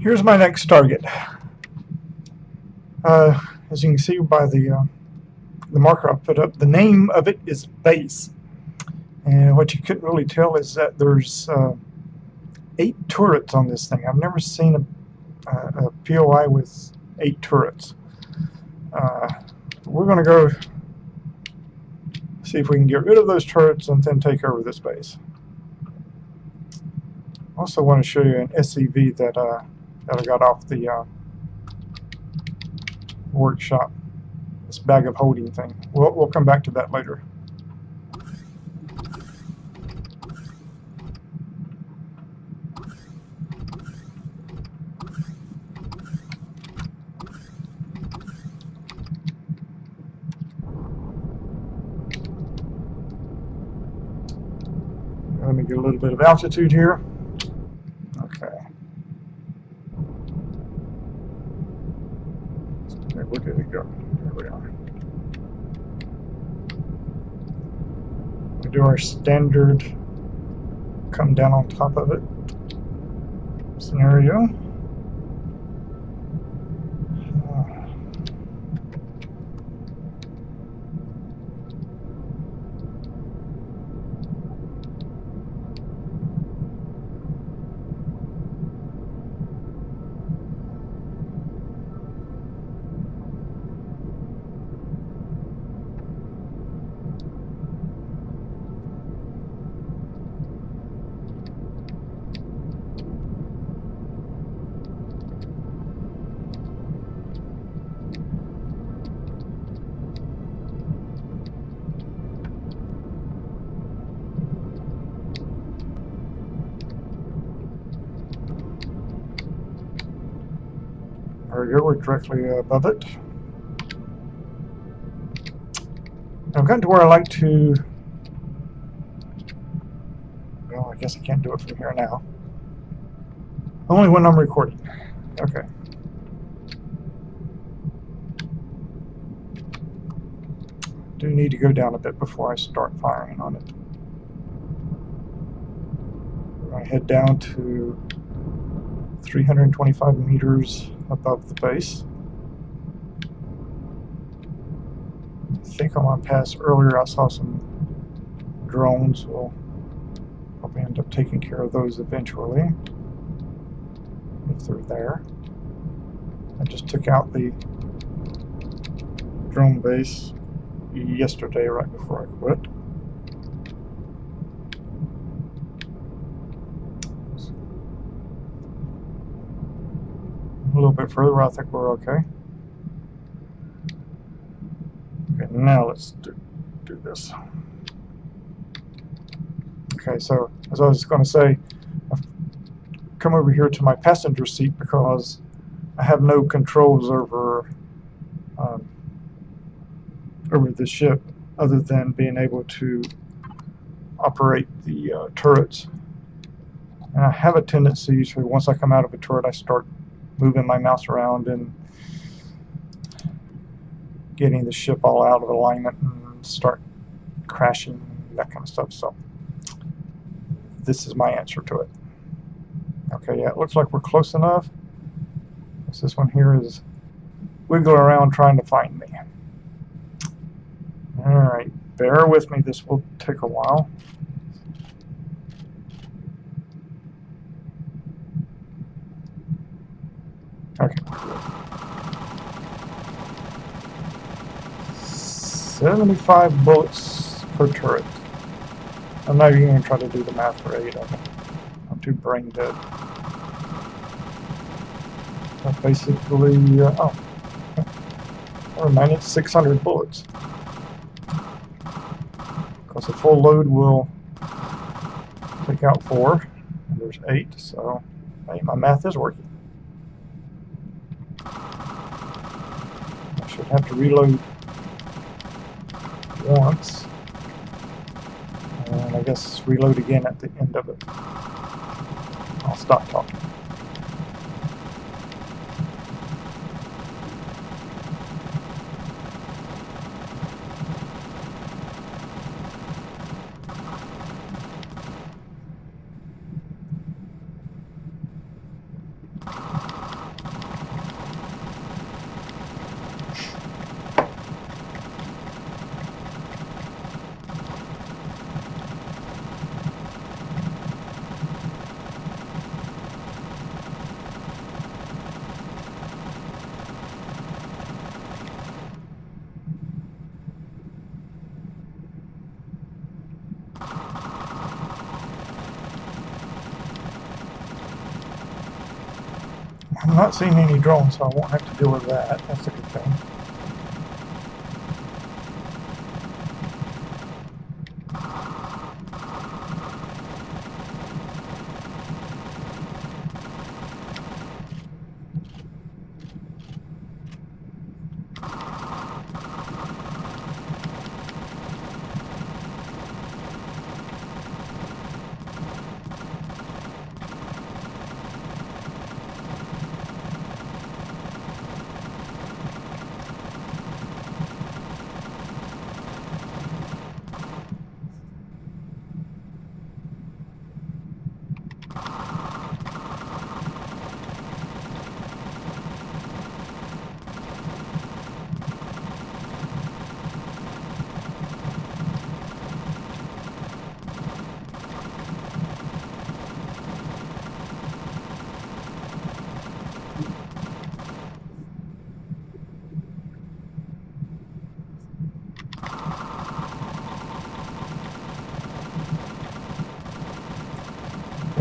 Here's my next target. As you can see by the marker I put up, the name of it is Base. And what you couldn't really tell is that there's 8 turrets on this thing. I've never seen a POI with 8 turrets. We're going to go see if we can get rid of those turrets and then take over this base. I also want to show you an SCV that I got off the workshop. This bag of holding thing. We'll come back to that later. Let me get a little bit of altitude here. Okay. Okay, where did it go? Here we are. We do our standard come down on top of it scenario. There we go, we're directly above it. I've gotten to where I like to, well, I guess I can't do it from here now. Only when I'm recording. Okay. Do need to go down a bit before I start firing on it. We're going to head down to 325 meters above the base. I think on my pass earlier I saw some drones. We'll probably end up taking care of those eventually, if they're there. I just took out the drone base yesterday right before I quit. A little bit further, I think we're okay. Okay, now let's do this. Okay, so as I was going to say, I've come over here to my passenger seat because I have no controls over the ship other than being able to operate the turrets. And I have a tendency to, once I come out of a turret, I start moving my mouse around and getting the ship all out of alignment and start crashing, that kind of stuff. So this is my answer to it. Okay, yeah, it looks like we're close enough. This one here is wiggling around trying to find me. Alright, bear with me, this will take a while. Okay. 75 bullets per turret. I'm not even going to try to do the math for 8 of them. I'm too brain dead. That's basically, never mind, it's 600 bullets. Because the full load will take out 4, and there's 8, so hey, my math is working. I should have to reload once, and I guess reload again at the end of it. I'll stop talking. I'm not seeing any drones, so I won't have to deal with that. That's a good thing.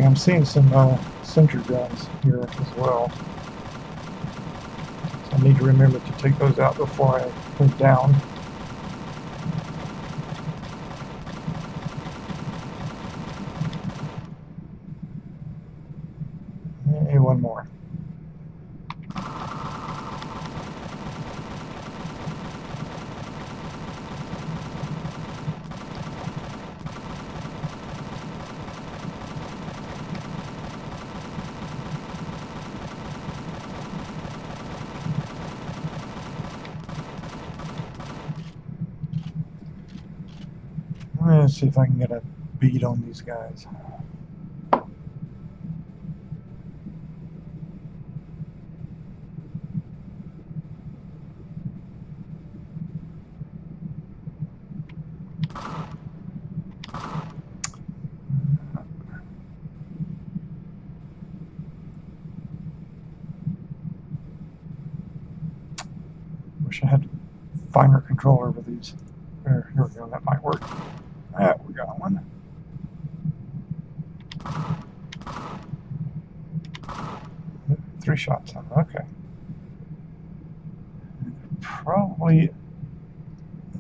I'm seeing some sentry guns here as well. So I need to remember to take those out before I move down. Hey, one more. Let's see if I can get a beat on these guys. Wish I had finer control over these. Here we go, that might work. We got one. Three shots on it, okay. Probably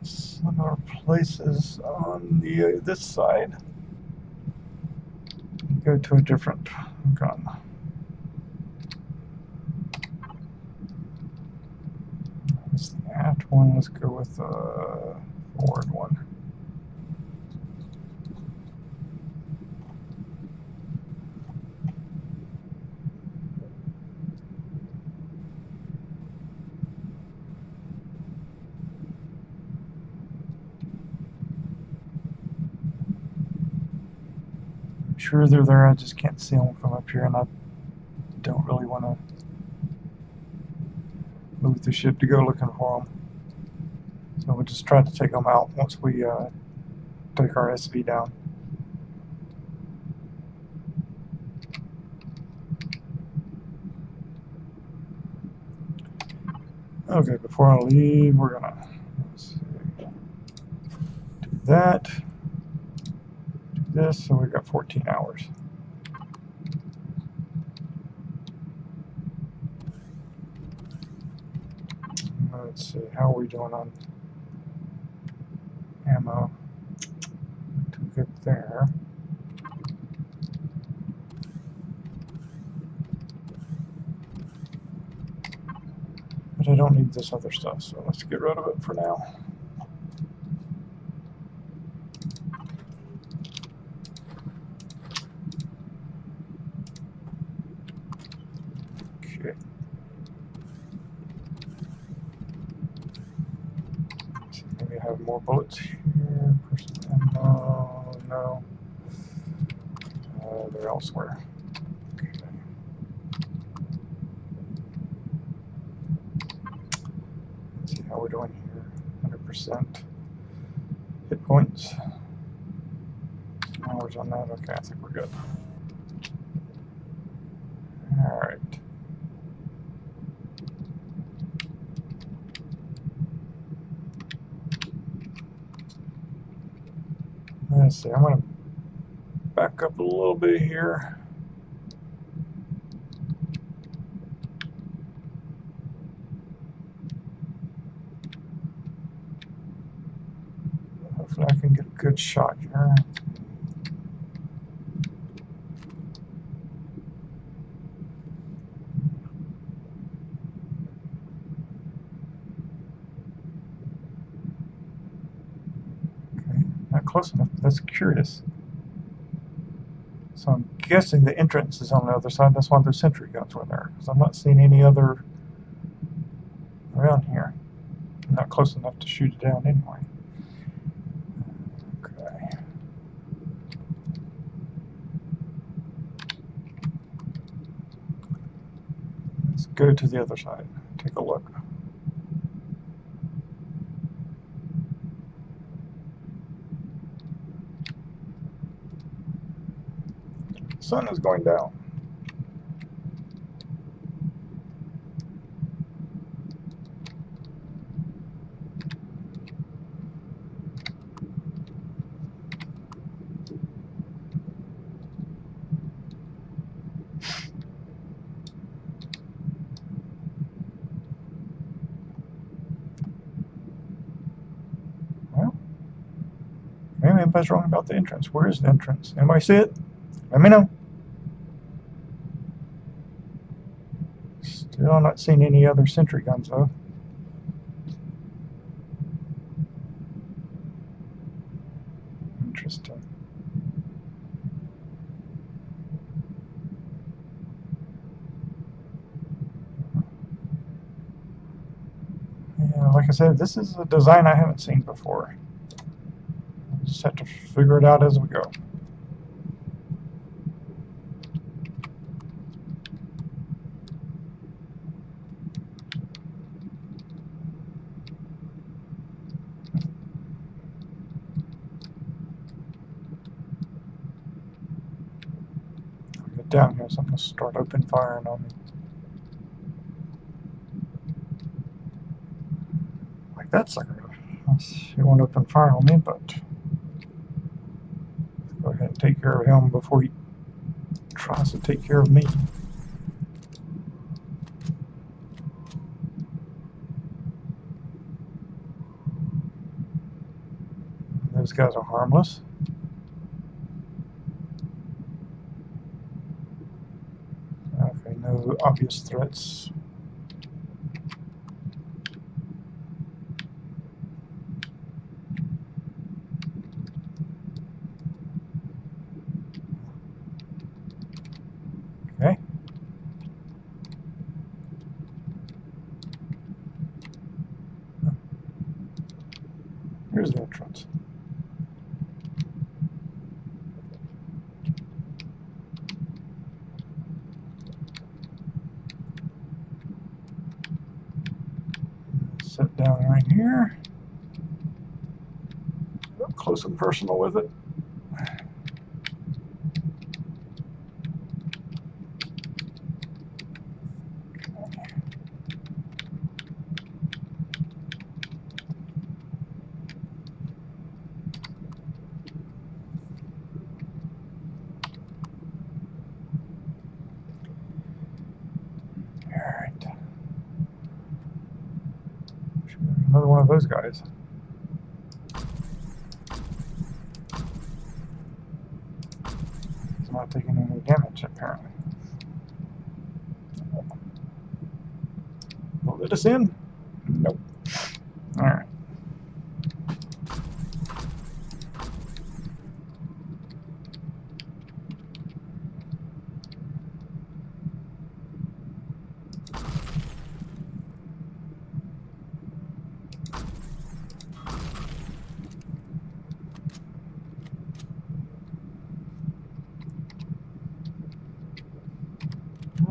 some other places on the this side. Go to a different gun. That's the aft one. Let's go with the forward one. I'm sure they're there, I just can't see them from up here, and I don't really want to move the ship to go looking for them. So we'll just try to take them out once we take our SV down. Okay, before I leave, we're gonna do that, do this, so we've got 14 hours. Let's see, how are we doing on ammo? Too good there. But I don't need this other stuff, so let's get rid of it for now. Okay. So maybe I have more bullets here. Personal ammo, no. They're elsewhere. Okay. Let's see how we're doing here. 100% hit points. Hours on that. Okay, I think we're good. All right. Let's see. I'm going to back up a little bit here. good shot here. Okay, not close enough. That's curious. So I'm guessing the entrance is on the other side. That's why their sentry guns were there. Because I'm not seeing any other around here. I'm not close enough to shoot it down anyway. Okay. Let's go to the other side. Take a look. The sun is going down. Well, maybe anybody's wrong about the entrance. Where is the entrance? Anybody see it? Let me know. Still not seeing any other sentry guns though. Interesting. Yeah, like I said, this is a design I haven't seen before. We'll just have to figure it out as we go. Get down here, something to start open firing on me. Like that sucker. He won't open fire on me, but go ahead and take care of him before he tries to take care of me. Those guys are harmless. Okay, no obvious threats. Okay. Here's the entrance. Sit down right here. Up close and personal with it. Another one of those guys. He's not taking any damage, apparently. Will let us in? Nope. Alright.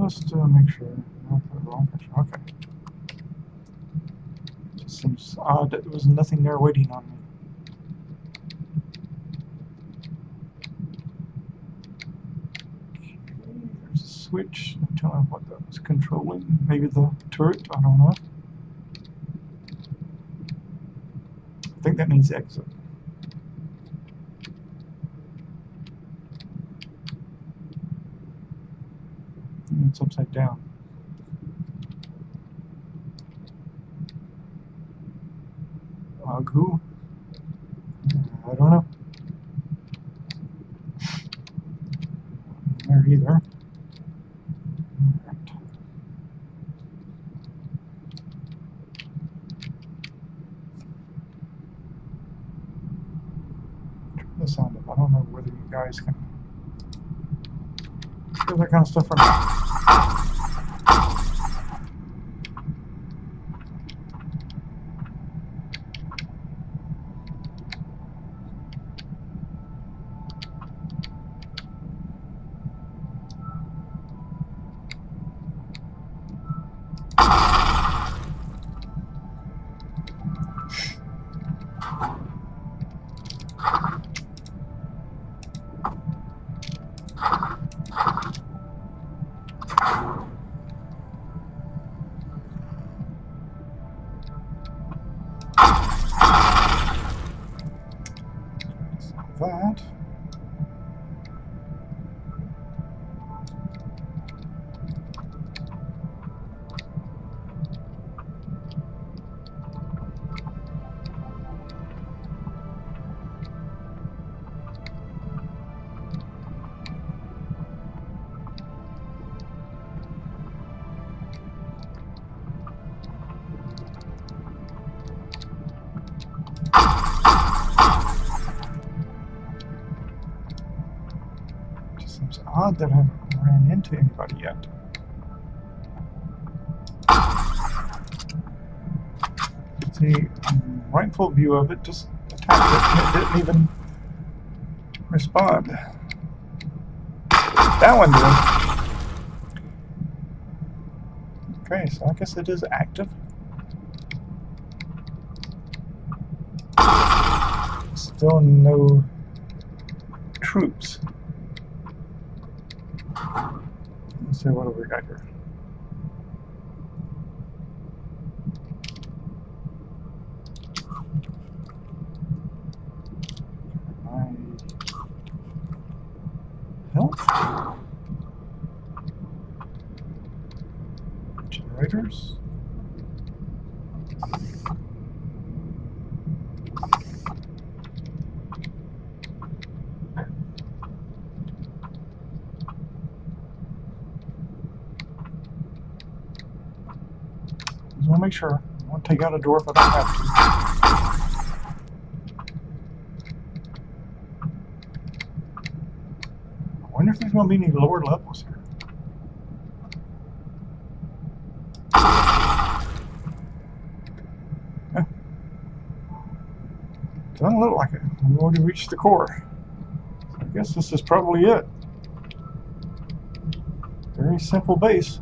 Just make sure. No, put the wrong picture. Okay. Just seems odd that there was nothing there waiting on me. Okay, there's a switch. I'm telling what that was controlling. Maybe the turret. I don't know. I think that means exit. It's upside down. Who? I don't know. guys can do that kind of stuff or not. That. Seems odd that I haven't ran into anybody yet. See, right in full view of it, just attacked it and it didn't even respond. That one did. Okay, so I guess it is active. Still no troops. Let's see what have we got here. My health. Generators. I want to make sure. I want to take out a door if I don't have to. I wonder if there's going to be any lower levels here. Yeah. Doesn't look like it. We've already reached the core. So I guess this is probably it. Very simple base.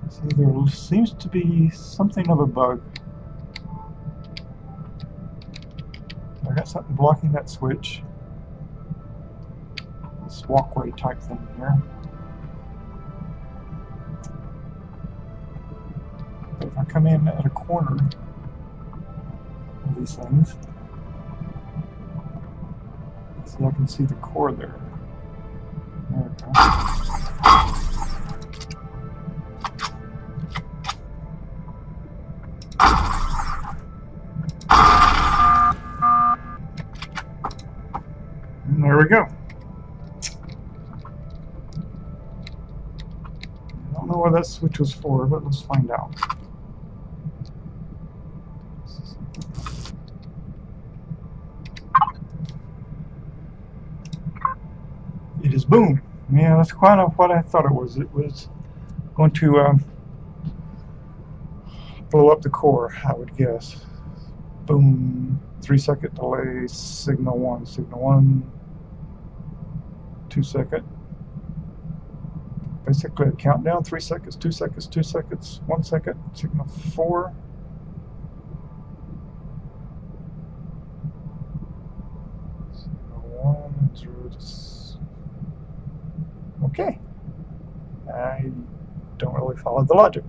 See, there seems to be something of a bug. I got something blocking that switch. This walkway type thing here. But if I come in at a corner of these things, see, I can see the core there. There we go. And there we go. I don't know what that switch was for, but let's find out. It is boom. Yeah, that's quite what I thought it was. It was going to blow up the core, I would guess. Boom. 3-second delay. Signal 1. Signal 1. 2-second. Basically a countdown. 3 seconds. 2 seconds. 2 seconds. 1 second. Signal 4. Signal 1. 0 to okay. I don't really follow the logic.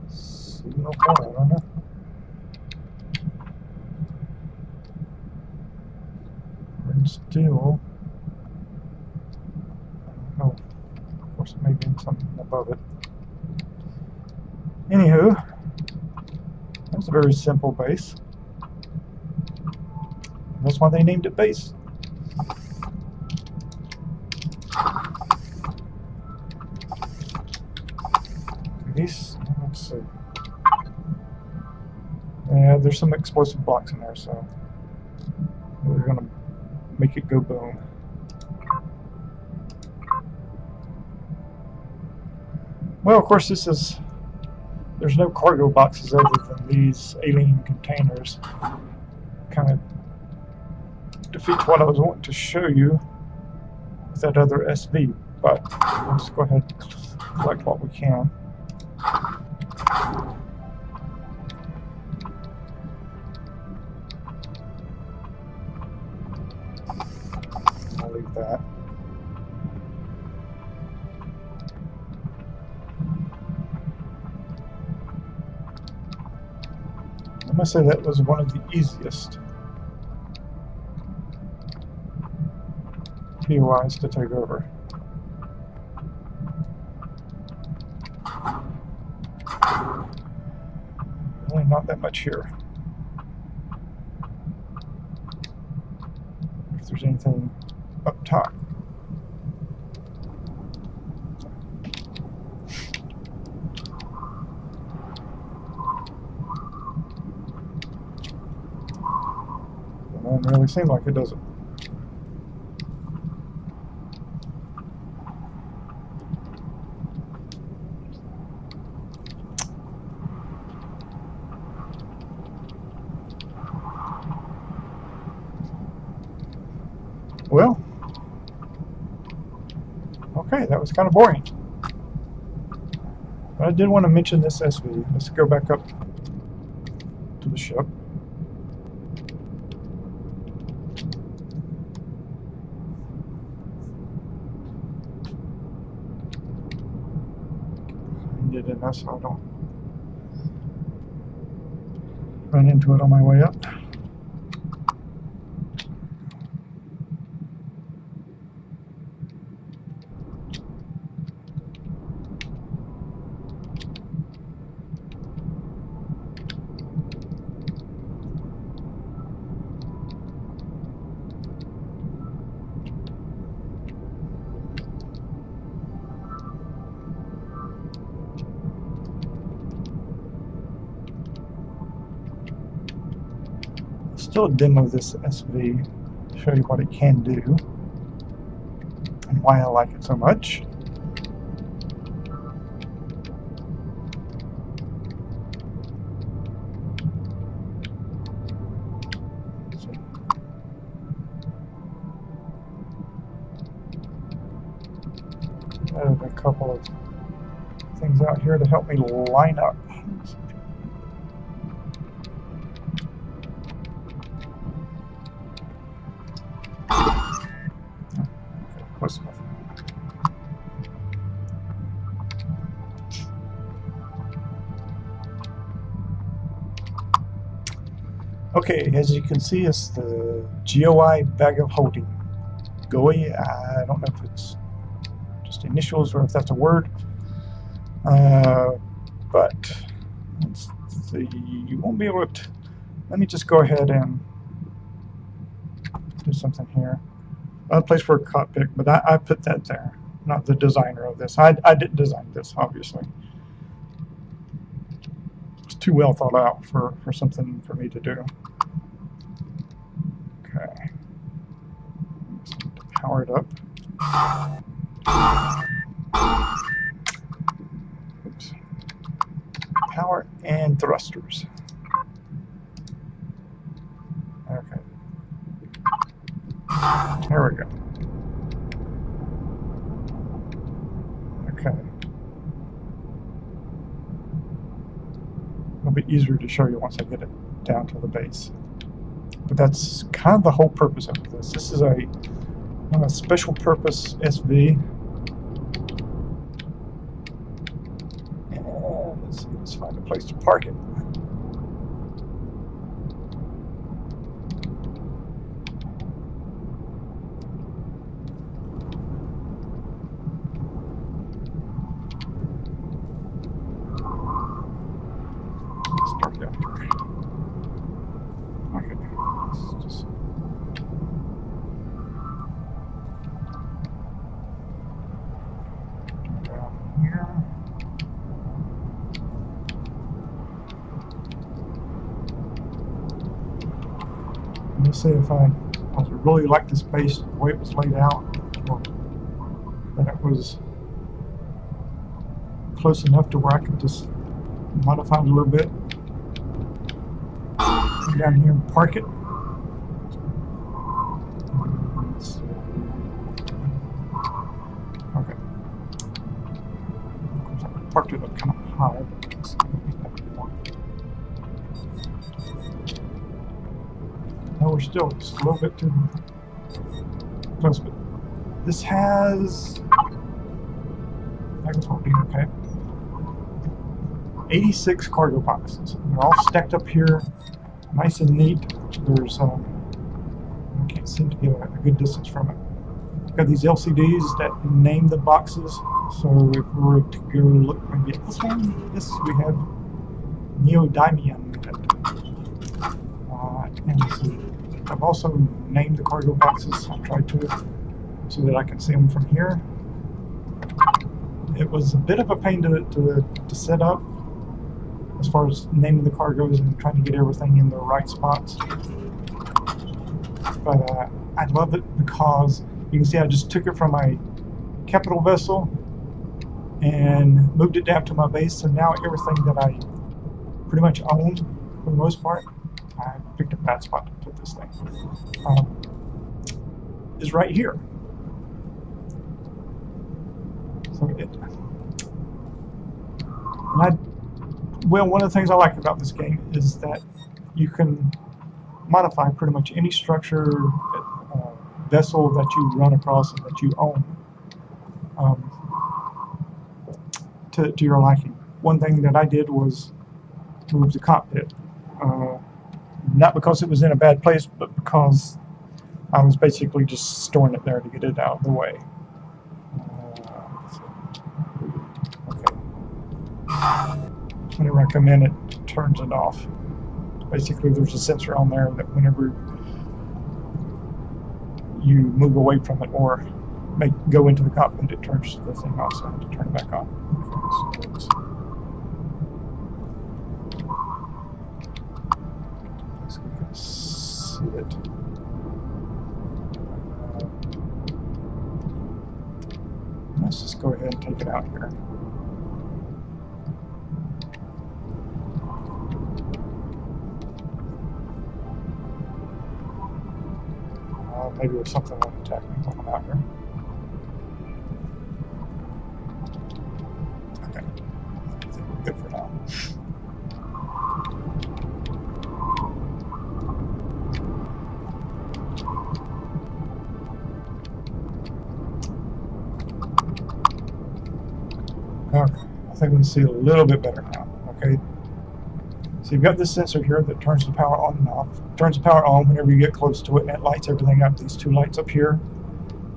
Signal 4, I don't know. And still, I don't know. Of course, it may be something above it. Anywho, that's a very simple base. That's why they named it base. Let's see. Yeah, there's some explosive blocks in there, so we're gonna make it go boom. Well, of course, there's no cargo boxes other than these alien containers. Kind of defeats what I was wanting to show you with that other SV, but let's go ahead and collect what we can. I'll leave that. I must say that was one of the easiest POIs to take over. Really not that much here. If there's anything up top. It doesn't really seem like it, does it? Well, okay, that was kind of boring. But I did want to mention this SV. Let's go back up to the ship. Get in there so I don't run into it on my way up. Still demo this SV, show you what it can do and why I like it so much. Added a couple of things out here to help me line up. Okay, as you can see, it's the POI bag of holding. GOI, I don't know if it's just initials or if that's a word. But let's see, you won't be able to. Let me just go ahead and do something here. A place for a cockpit, but I put that there. Not the designer of this. I didn't design this, obviously. It's too well thought out for something for me to do. Okay. Just need to power it up. Oops. Power and thrusters. Okay. There we go. Okay. It'll be easier to show you once I get it down to the base. But that's kind of the whole purpose of this. This is a special purpose SV. And let's find a place to park it. Let's just down here. Let's see if I really like this base the way it was laid out, or that it was close enough to where I could just modify it a little bit. Come down here and park it. Okay. Of course, I parked it up kind of high, but it's no, we're still just a little bit too close, but this has, I guess we'll be okay. 86 cargo boxes. They're all stacked up here, nice and neat. There's, I can't seem to get a good distance from it. Got these LCDs that name the boxes, so if we were to go look maybe at this one, this we have neodymium in it. And I've also named the cargo boxes. I'll try to, so that I can see them from here. It was a bit of a pain to set up as far as naming the cargoes and trying to get everything in the right spots. But I love it because you can see I just took it from my capital vessel and moved it down to my base, so now everything that I pretty much own for the most part, I picked a bad spot to put this thing, is right here. So one of the things I like about this game is that you can modify pretty much any structure, vessel that you run across and that you own to your liking. One thing that I did was move the cockpit. Not because it was in a bad place, but because I was basically just storing it there to get it out of the way. Okay. Whenever I come in, it turns it off. Basically, there's a sensor on there that whenever you move away from it or go into the cockpit, it turns the thing off, so I have to turn it back on. Okay, so we can see it. Let's just go ahead and take it out here. Maybe there's something that will attack me when I'm out here. Okay. I think we're good for now. Okay. I think we can see a little bit better now. Okay. So you've got this sensor here that turns the power on and off. Turns the power on whenever you get close to it, and it lights everything up. These two lights up here,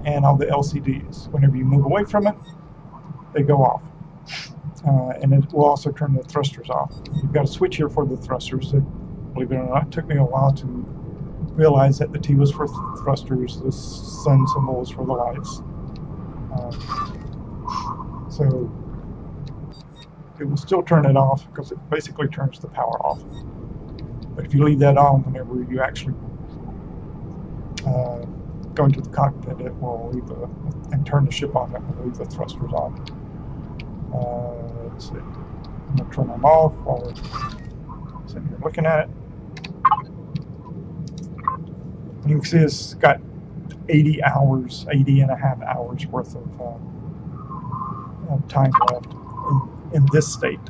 and all the LCDs. Whenever you move away from it, they go off. And it will also turn the thrusters off. You've got a switch here for the thrusters. Believe it or not, it took me a while to realize that the T was for thrusters, the sun symbol was for the lights. So it will still turn it off because it basically turns the power off. But if you leave that on whenever you actually go into the cockpit, it will leave and turn the ship on, it will leave the thrusters on. Let's see. I'm going to turn them off while we're sitting here looking at it. You can see it's got 80 and a half hours worth of time left in this state.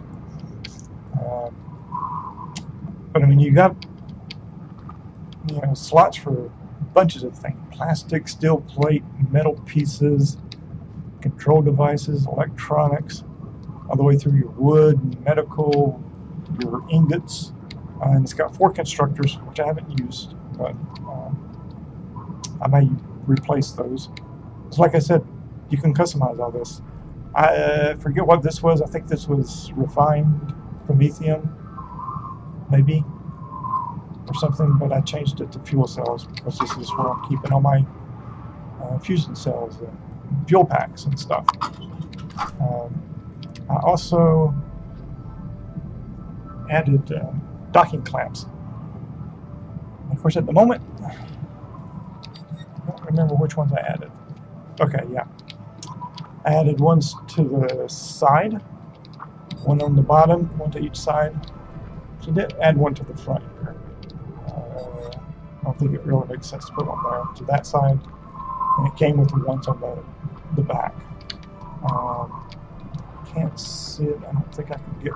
But I mean, you got slots for bunches of things: plastic, steel plate, metal pieces, control devices, electronics, all the way through your wood, medical, your ingots, and it's got 4 constructors, which I haven't used, but I may replace those. So like I said, you can customize all this. I forget what this was. I think this was refined promethium, maybe. or something, but I changed it to fuel cells because this is where I'm keeping all my fusion cells and fuel packs and stuff. I also added docking clamps. Of course, at the moment, I don't remember which ones I added. Okay, yeah. I added ones to the side, one on the bottom, one to each side. So I did add one to the front here. I don't think it really makes sense to put one there to that side. And it came with the ones on the back. Can't see it. I don't think I can get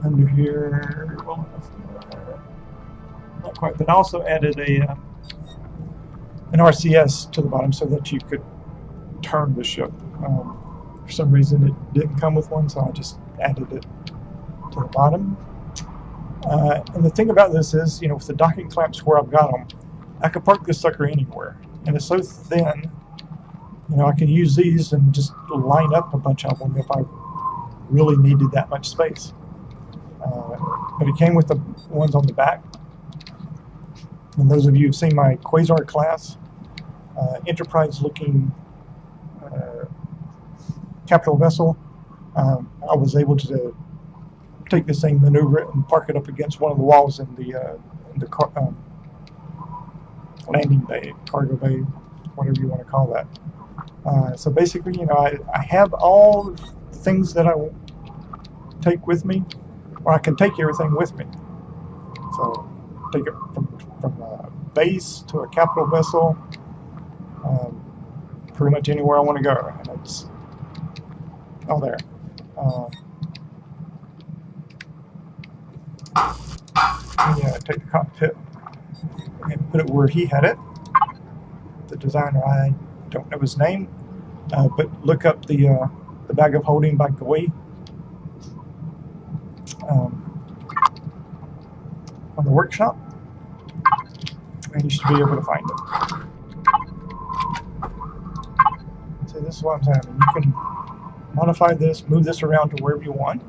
under here well enough. Not quite. But I also added an RCS to the bottom so that you could turn the ship. For some reason it didn't come with one, so I just added it to the bottom. And the thing about this is, with the docking clamps where I've got them, I could park this sucker anywhere. And it's so thin, I can use these and just line up a bunch of them if I really needed that much space. But it came with the ones on the back. And those of you who've seen my Quasar class, Enterprise-looking capital vessel, I was able to take the same maneuver and park it up against one of the walls in the landing bay, cargo bay, whatever you want to call that. So basically, I have all the things that I take with me, or I can take everything with me. So take it from a base to a capital vessel, pretty much anywhere I want to go, and it's all there. Yeah, take the cockpit and put it where he had it. The designer, I don't know his name, but look up the bag of holding by Goi on the workshop, and you should be able to find it. So this is what I'm saying. You can modify this, move this around to wherever you want.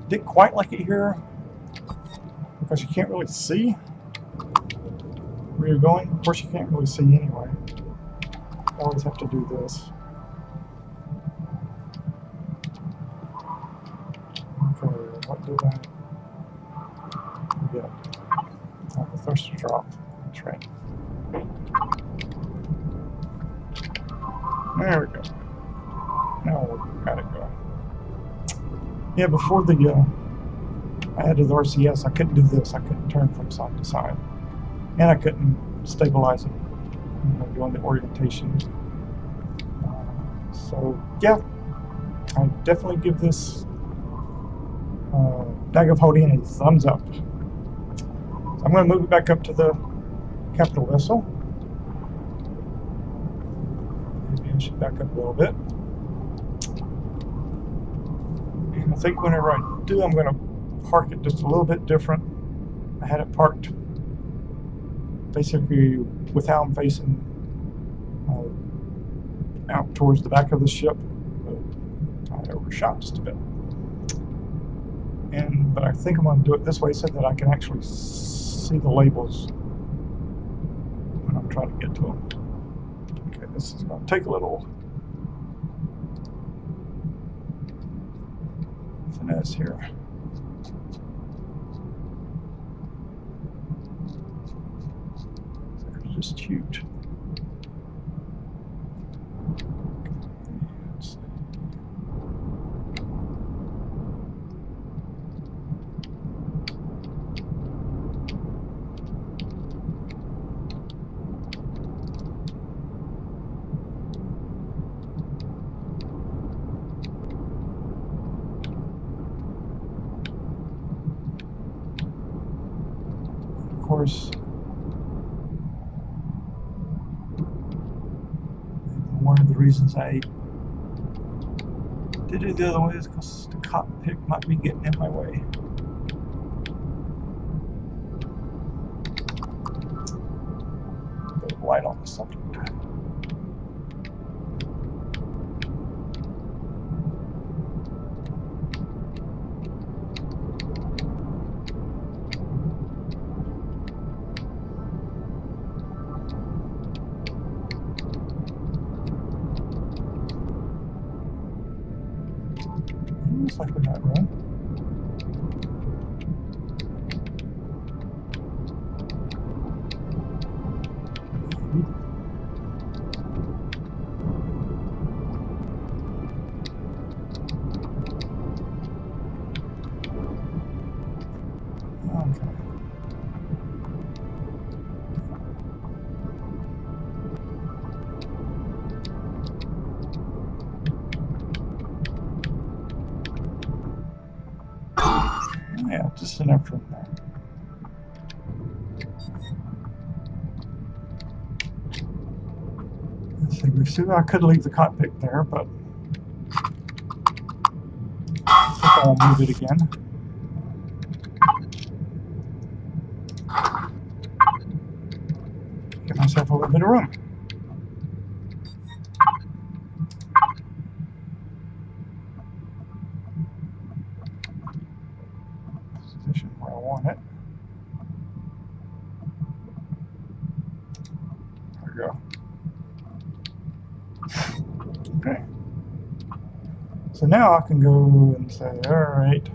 Didn't quite like it here because you can't really see where you're going. Of course, you can't really see anyway. You always have to do this. Okay, what did I get? Oh, the thruster drop. That's right. There we go. Now we've got it going. Yeah, before I added the RCS, I couldn't do this. I couldn't turn from side to side. And I couldn't stabilize it, doing the orientation. So, yeah, I definitely give this bag of holding a thumbs up. So I'm going to move it back up to the capital vessel. Maybe I should back up a little bit. And I think whenever I do, I'm going to park it just a little bit different. I had it parked basically with how I'm facing out towards the back of the ship. I overshot just a bit. But I think I'm going to do it this way so that I can actually see the labels when I'm trying to get to them. Okay, this is going to take a little finesse here. They're just huge. Let's see. Of course, one of the reasons I did it the other way is because the cockpit might be getting in my way. Put a light on the subject. like we got room. Okay. Yeah, just enough room there. Let's see, we still, I could leave the cockpit there, but I think I'll move it again. Give myself a little bit of room. Position where I want it. There we go. Okay. So now I can go and say, all right,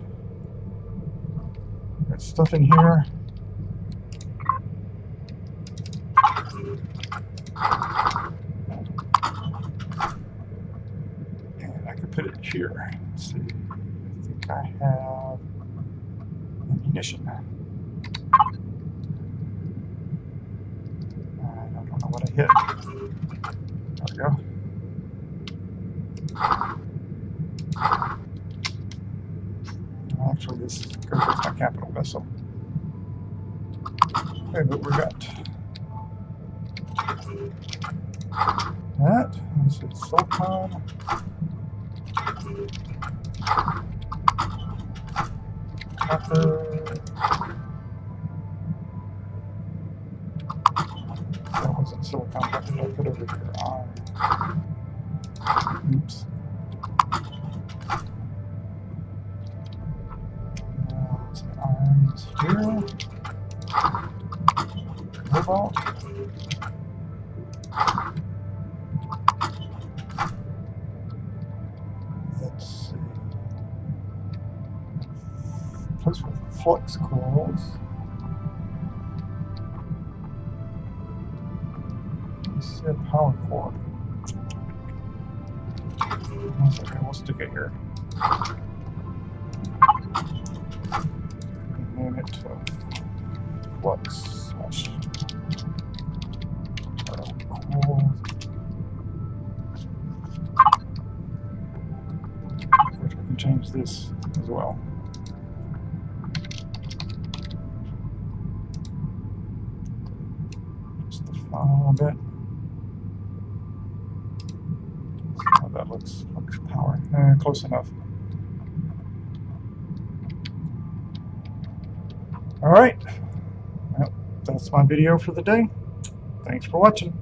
there's stuff in here. And I could put it here. Let's see. I think I have ammunition. I don't know what I hit. There we go. Actually, this goes with my capital vessel. Okay, but we got that. Let's see, silicon. Copper. That wasn't silicon. What did I put over here? Oops. Some irons here. Cobalt. Let's see. Place for flux coils. Let's see a power cord. That's okay, we'll stick it here. Name it flux slash core. Which we can change this as well. Just the final bit. See how that looks. Flux power. Close enough. All right, well, that's my video for the day. Thanks for watching.